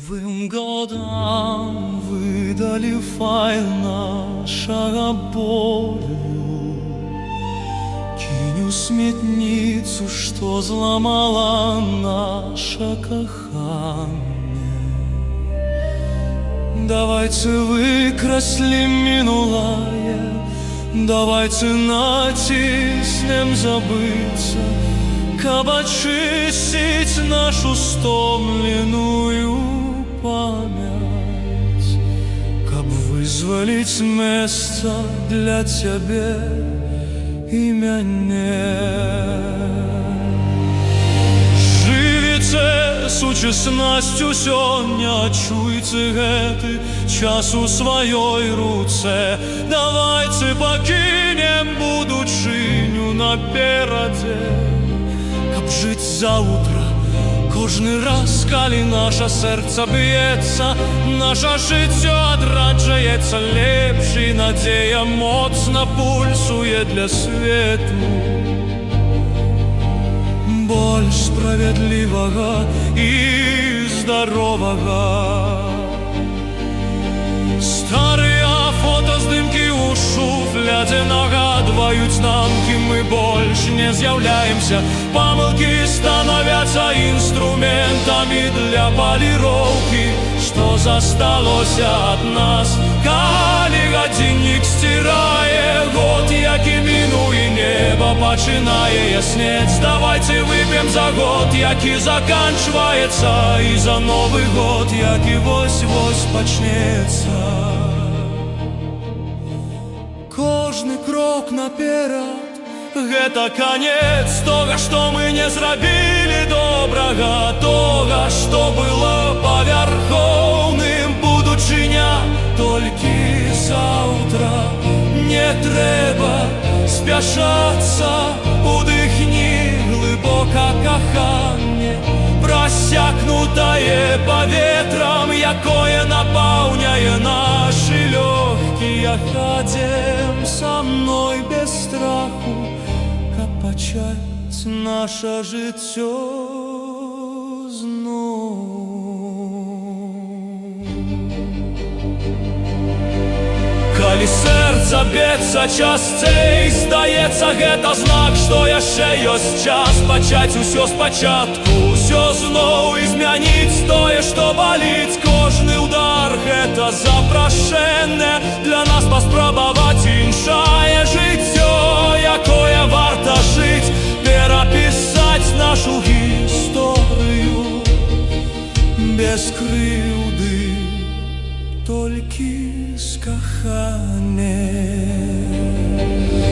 Новым годам выдали файл нашего болю. Кинь у сметницу, что зламала наше коханне. Давайте выкраслим минулое, давайте натиснем забыться, каб очистить нашу стомленную память, каб вызволить место для тебя и меня. Живите сучаснасцю сёння, чуйце гэты час у сваёй руцэ. Давайте пакінем будучыню наперадзе, каб жыць заўтра кожны раз, калі наша сэрца б'ецца, наша жыццё адраджаецца лепш, і надзея моцна пульсуе для свету больш справядлівага і здаровага. Старыя фотаздымкі ў шуфлядзе нагадваюць нам, кім мы больш не з'яўляемся. Памылкі становяцца інструментамі для паліроўкі, што засталося ад нас, калі гадзіннік сцірае год, які мінуў, і неба пачынае яснець. Давайте вып'ем за год, які заканчваецца, і за новы год, які вось-вось пачнецца. Кожны крок наперад — гэта канец тога, што мы не зрабілі добрага, тога, што было павярхоўным. Будучыня толькі заўтра, не трэба спяшацца. Удыхні глыбока каханне, прасякнутае паветрам, якое напаўняе нашы лёгкія. Хадзем са мной без страху, каб пачаць наша жыццё зноў. Калі сэрца б'ецца часцей, здаецца, гэта знак, што яшчэ ёсць час пачаць усё спачатку, усё зноў і змяніць тое, што баліць. Кожны удар — гэта запрашэнне для нас паспрабаваць іншае жыццё, якое варта жыць, перапісаць нашу гісторыю без крыўды, толькі з каханнем.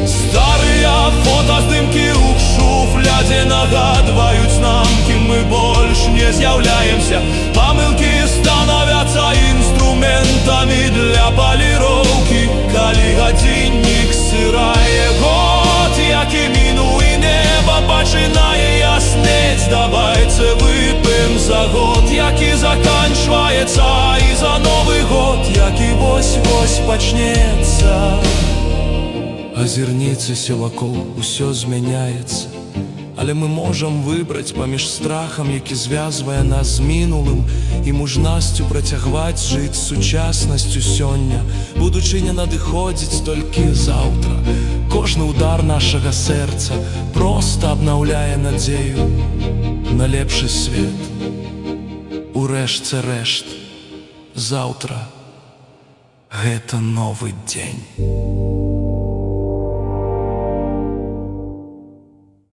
Старыя фотаздымкі ў шуфлядзе нагадваюць нам, кім мы больш не з'яўляемся. Памылкі становяцца інструментамі для паліроўкі, калі гадзіннік сцірае год, які мінуў, і неба пачынае яснець. Давайте вып'ем за год, які заканчваецца, і за новы год, які вось-вось пачнецца. Азірніцеся вакол, усё змяняецца, але мы можам выбраць паміж страхам, які звязвае нас з мінулым, і мужнасцю працягваць жыць сучаснасцю сёння. Будучыня надыходзіць толькі заўтра. Кожны удар нашага сэрца проста абнаўляе надзею на лепшы свет. У рэшце рэшт, заўтра — гэта новы дзень.